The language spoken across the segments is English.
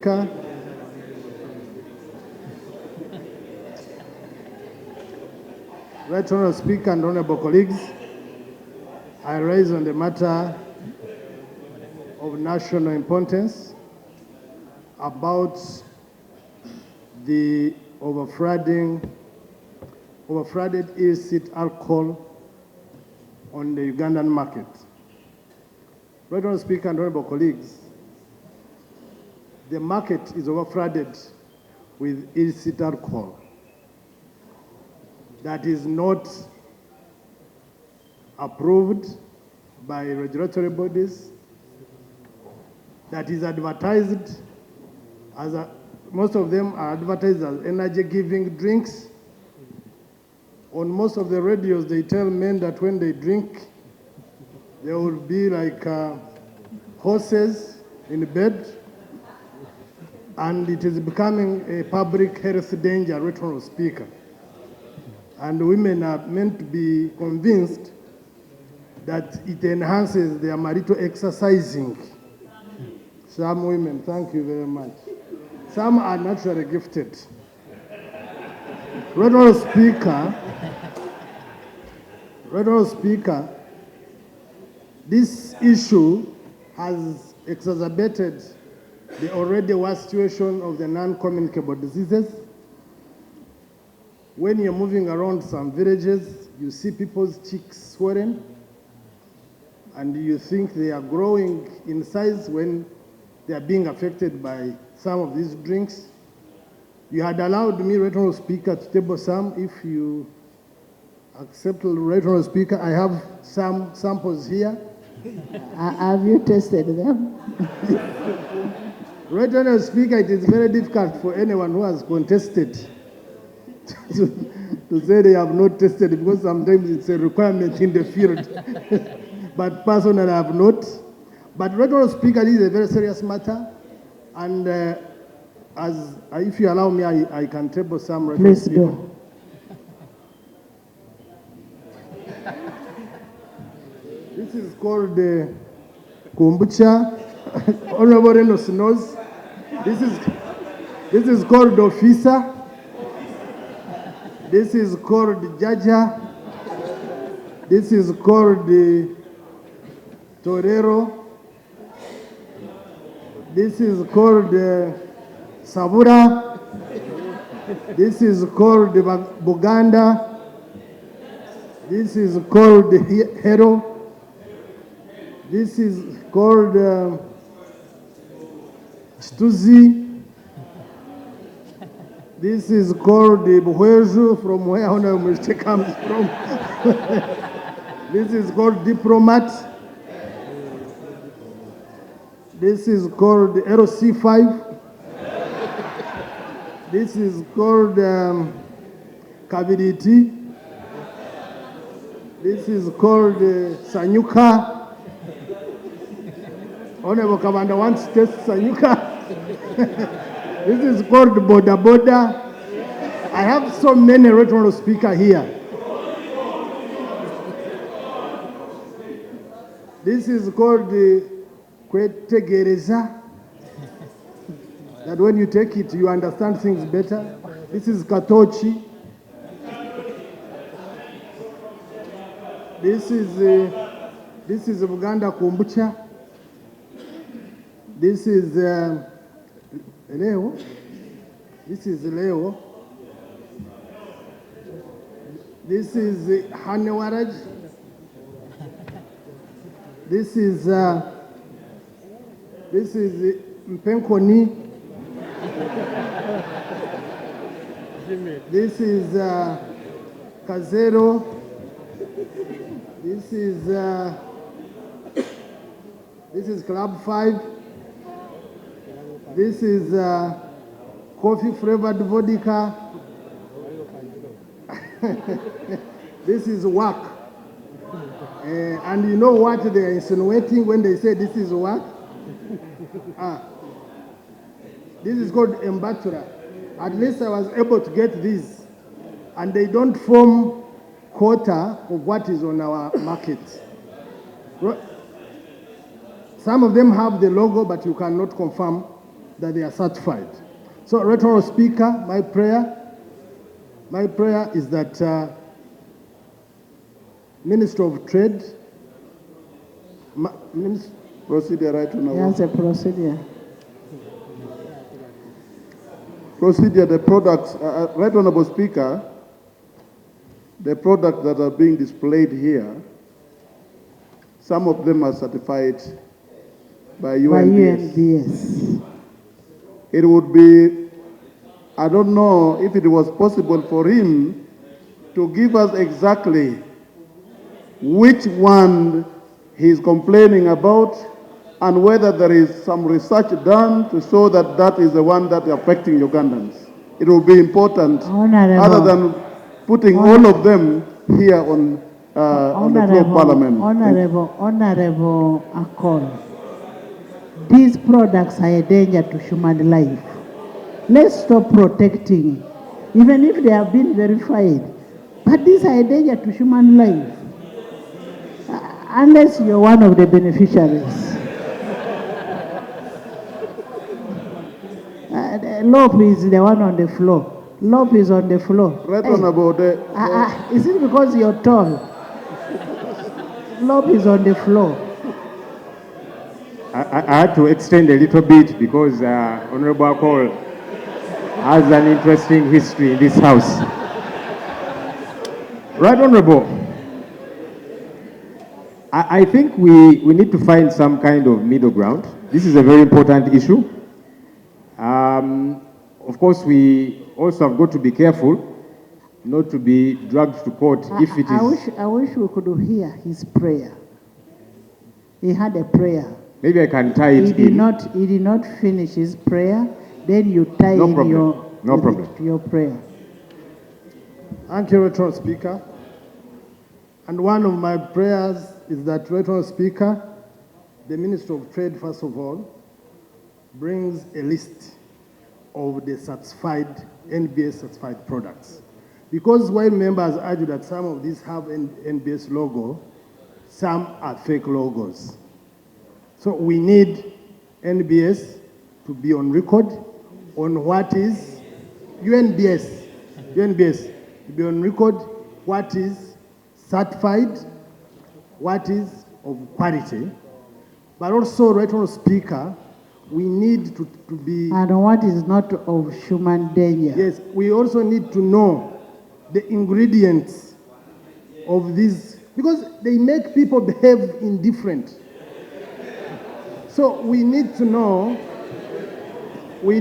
Right, Honourable Speaker and Honourable colleagues, I rise on the matter of national importance about the overflooded illicit alcohol on the Ugandan market. Right, Honourable Speaker and Honourable colleagues, the market is overflooded with illicit alcohol that is not approved by regulatory bodies, that is advertised as most of them are advertised as energy-giving drinks. On most of the radios, they tell men that when they drink, they will be like horses in bed, and it is becoming a public health danger, Right Honourable Speaker. And women are meant to be convinced that it enhances their marital exercising. Some women, thank you very much. Some are naturally gifted. Right Honourable Speaker, this issue has exacerbated the already worst situation of the non-communicable diseases. When you're moving around some villages, you see people's cheeks swollen, and you think they are growing in size when they are being affected by some of these drinks. You had allowed me, Right Honourable Speaker, to table some. If you accept, Right Honourable Speaker, I have some samples here. Have you tested them? Right Honourable Speaker, it is very difficult for anyone who has contested to say they have not tested, because sometimes it's a requirement in the field. But personally, I have not. But Right Honourable Speaker, this is a very serious matter, and if you allow me, I can table some. Right, Please do. This is called Kombucha. Honourable Reynolds knows. This is called Officer. This is called Jaja. This is called Torero. This is called Sabura. This is called Buganda. This is called Hero. This is called Chituzi. This is called Buhweju, from where Honourable Mr. comes from. This is called Diplomat. This is called LC5. This is called Kabiriti. This is called Sanyuka. Honourable Commander wants to test Sanyuka. This is called Boda Boda. I have so many Right Honourable Speaker here. This is called Kwetegereza. That when you take it, you understand things better. This is Katochi. This is Buganda Kombucha. This is Leo. This is Leo. This is Hanewaraj. This is Mpenkoni. This is Kazero. This is Club 5. This is coffee-flavored vodka. This is work. And you know what they are insinuating when they say this is work? This is called Embatura. At least I was able to get these. And they don't form quota of what is on our market. Some of them have the logo, but you cannot confirm that they are certified. So, Right Honourable Speaker, my prayer is that Minister of Trade, Procedure, Right Honourable. There's a procedure. Procedure, the products, Right Honourable Speaker, the products that are being displayed here, some of them are certified by UNBS. By UNBS. It would be, I don't know if it was possible for him to give us exactly which one he's complaining about and whether there is some research done to show that that is the one that is affecting Ugandans. It will be important, other than putting all of them here on the floor of Parliament. Honorable Akol, these products are a danger to human life. Let's stop protecting, even if they have been verified. But these are a danger to human life, unless you're one of the beneficiaries. Lope is the one on the floor. Lope is on the floor. Right on about is it because you're tall? Lope is on the floor. I had to extend a little bit because Honorable Akol has an interesting history in this house. Right Honorable, I think we need to find some kind of middle ground. This is a very important issue. Of course, we also have got to be careful not to be dragged to court if it is... I wish we could hear his prayer. He had a prayer. Maybe I can tie it in. He did not finish his prayer. Then you tie in your prayer. Thank you, Right Honourable Speaker. And one of my prayers is that, Right Honourable Speaker, the Minister of Trade, first of all, brings a list of the certified, NBS certified products. Because while members argue that some of these have NBS logo, some are fake logos. So we need NBS to be on record on what is UNBS to be on record what is certified, what is of quality, but also, Right Honourable Speaker, we need to be... And what is not of human danger. Yes, we also need to know the ingredients of these, because they make people behave indifferent. So we need to know, Right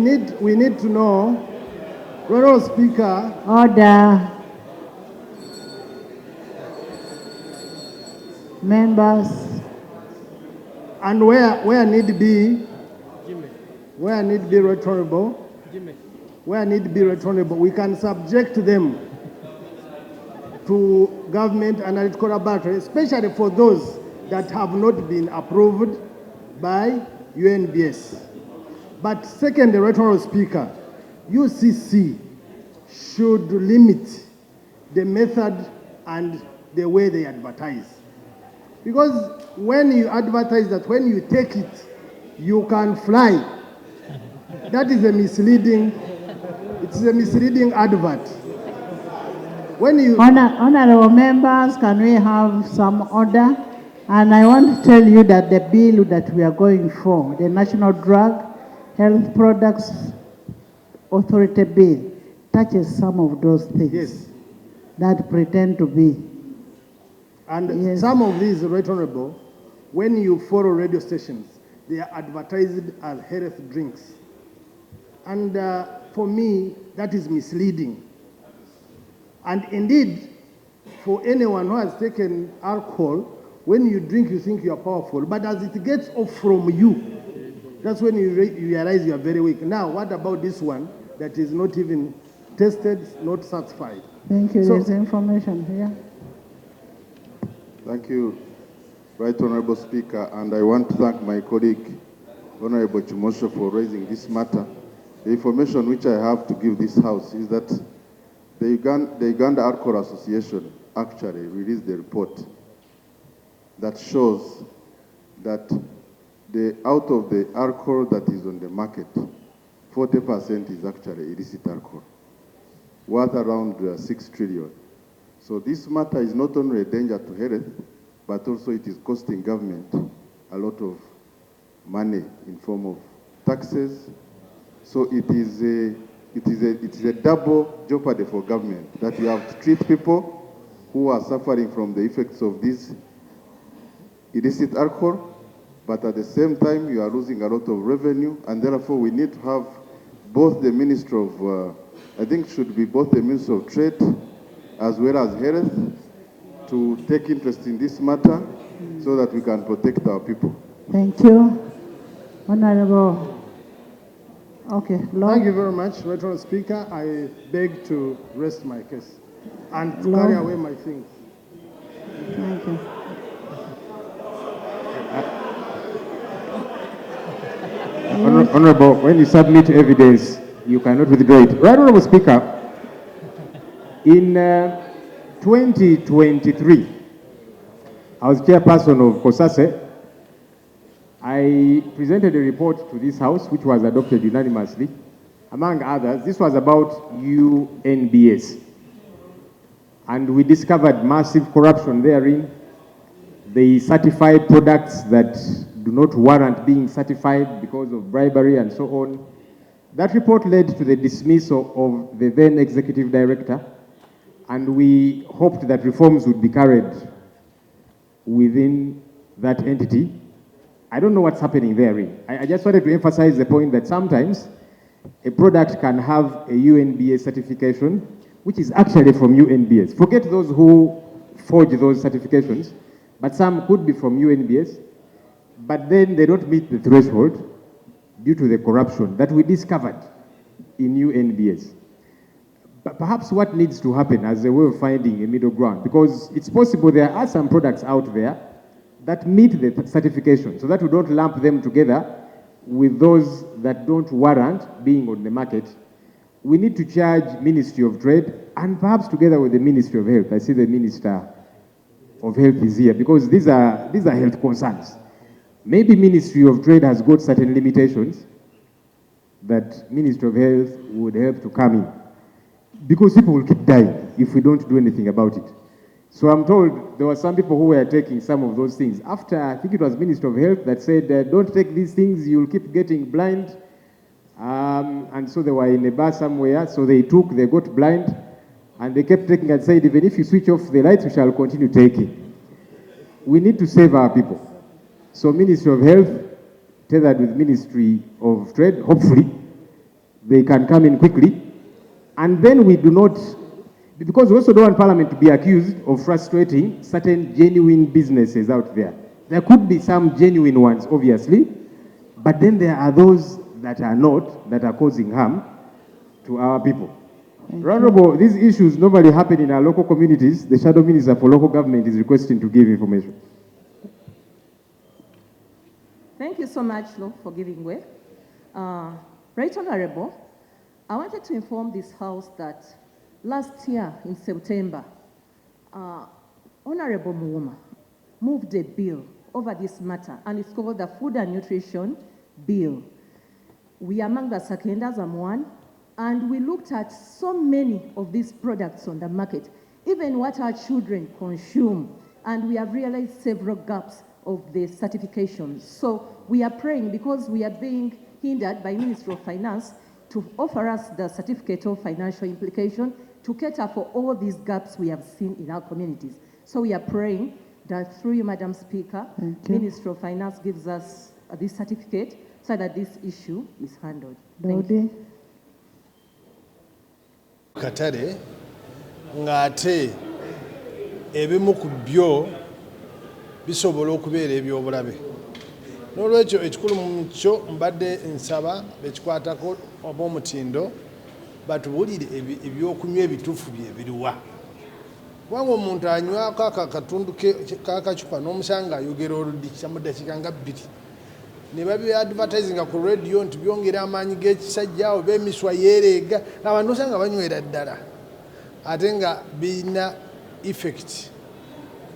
Honourable Speaker... Order. Members. And where need be, Right Honourable, we can subject them to government analytical laboratory, especially for those that have not been approved by UNBS. But second, the Right Honourable Speaker, UCC should limit the method and the way they advertise. Because when you advertise that when you take it, you can fly, that is a misleading, it's a misleading advert. When you... Honorable members, can we have some order? And I want to tell you that the bill that we are going for, the National Drug Health Products Authority Bill, touches some of those things that pretend to be. And some of these, Right Honourable, when you follow radio stations, they are advertised as health drinks. And for me, that is misleading. And indeed, for anyone who has taken alcohol, when you drink, you think you are powerful. But as it gets off from you, that's when you realize you are very weak. Now, what about this one that is not even tested, not certified? Thank you. There's information here. Thank you, Right Honourable Speaker, and I want to thank my colleague, Honourable Chimosho, for raising this matter. The information which I have to give this House is that the Uganda Alcohol Association actually released a report that shows that out of the alcohol that is on the market, 40% is actually illicit alcohol, worth around 6 trillion. So this matter is not only a danger to health, but also it is costing government a lot of money in form of taxes. So it is a double jeopardy for government, that you have to treat people who are suffering from the effects of this illicit alcohol, but at the same time you are losing a lot of revenue, and therefore we need to have both the Minister of, I think should be both the Minister of Trade as well as Health to take interest in this matter so that we can protect our people. Thank you. Honorable. Okay, Lord. Thank you very much, Right Honourable Speaker. I beg to rest my case and to Lord. carry away my things. Thank you. Honorable, when you submit evidence, you cannot withdraw it. Right Honorable Speaker, in 2023, I was chairperson of COSASE. I presented a report to this House, which was adopted unanimously. Among others, this was about UNBS. And we discovered massive corruption therein. They certified products that do not warrant being certified because of bribery and so on. That report led to the dismissal of the then executive director, and we hoped that reforms would be carried within that entity. I don't know what's happening therein. I just wanted to emphasize the point that sometimes a product can have a UNBS certification, which is actually from UNBS. Forget those who forge those certifications, but some could be from UNBS, but then they don't meet the threshold due to the corruption that we discovered in UNBS. But perhaps what needs to happen as a way of finding a middle ground, because it's possible there are some products out there that meet the certification, so that we don't lump them together with those that don't warrant being on the market. We need to charge Ministry of Trade, and perhaps together with the Ministry of Health. I see the Minister of Health is here, because these are health concerns. Maybe Ministry of Trade has got certain limitations that Ministry of Health would help to come in, because people will keep dying if we don't do anything about it. So I'm told there were some people who were taking some of those things. After, I think it was Minister of Health that said, don't take these things, you'll keep getting blind. And so they were in a bar somewhere, so they got blind, and they kept taking and said, even if you switch off the lights, we shall continue taking. We need to save our people. So Ministry of Health, tethered with Ministry of Trade, hopefully, they can come in quickly. And then we do not, because we also don't want Parliament to be accused of frustrating certain genuine businesses out there. There could be some genuine ones, obviously, but then there are those that are not, that are causing harm to our people. Honorable, these issues normally happen in our local communities. The Shadow Minister for Local Government is requesting to give information. Thank you so much, Lord, for giving way. Right Honorable, I wanted to inform this House that last year in September, Honorable Muwuma moved a bill over this matter, and it's called the Food and Nutrition Bill. We among the seconders, I'm one, and we looked at so many of these products on the market, even what our children consume, and we have realized several gaps of the certifications. So we are praying, because we are being hindered by Ministry of Finance to offer us the certificate of financial implication to cater for all these gaps we have seen in our communities. So we are praying that through you, Madam Speaker, Ministry of Finance gives us this certificate so that this issue is handled. Thank you. Katare ngate ebimu ku byo bisobola okubeera ebyobulabe. N'olwekyo ekikulu mu kyo mbadde nsaba bekikwatako ob'omutindo batubuulire ebyokunywa ebituufu bye biriwa. Kubanga omuntu anywako akatundu k'akacupa n'omusanga ayogera oluddi mu ddakiika nga 2 ne babi-advertisinga ku radio nti byongera amaanyi g'ekisajja oba emiswa yeereega, abantu osanga banywera ddala ate nga birina effect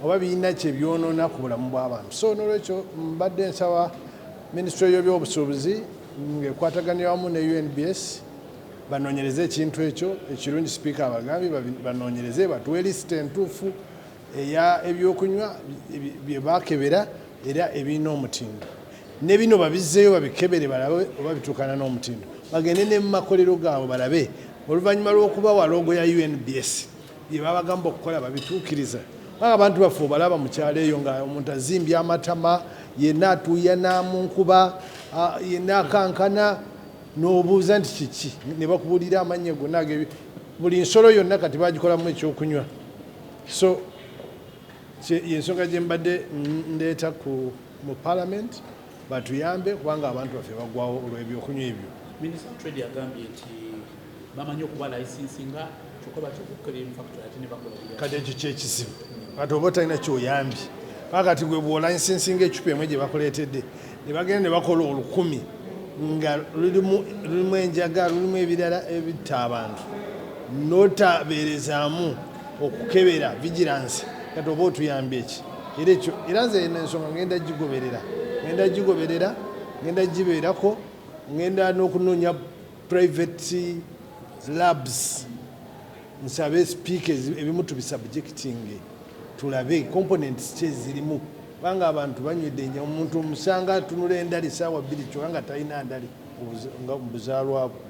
oba birina kyebyonoona ku bulamu bw'abantu. So n'olwekyo mbadde nsaba Minisitule y'ebyobusuubuzi ng'ekwataganya wamu ne UNBS banoonyereze ekintu ekyo ekirungi sipiika abagambye banoonyereze batuwe lisiti entuufu ebyokunywa bye bakebera era ebirina omutindo ne bino babizzeeyo babikebere balabe oba bituukana n'omutindo bagende ne mu makolero gaabwe balabe oluvannyuma lw'okubawa logo ya UNBS bye babagamba okukola babituukiriza abantu baffe obalaba mu kyalo eyo nga omuntu azimbye amatama yenna atuuya n'amunkuba yenna akankana n'obuuza nti kiki ne bakubuulira amannya gonna buli nsolo yonna kati bagikolamu ekyokunywa so yensonga gye mbadde ndeeta mu Parliament batuyambe kubanga abantu baffe bagwawo olw'ebyokunywa ebyo. Minisita Trade yagambye nti bamanyi okuba layisinsinga kyokka bakikukkira factory ate ne bakola kati ekyo kyekizibu kati oba otalina kyoyambye kakati gwe bw'olayisinsinga ecupa emu gye bakuleetedde ne bagenda ne bakola 1,000 nga lulimu enjaga lulimu ebirala ebitta abantu n'otabeerezaamu okukebera vigilance kati oba otuyambye eki era ekyo era nze ensonga ngenda gigoberera ngenda gibeerako ngenda n'okunoonya private labs nsabe speakers ebimu tubisubjectinge tulabe components ki ezirimu kubanga abantu banywedde omuntu omusanga atunula endali essaawa 2 kyokka nga talina ndali nga mu buzaalwabwe.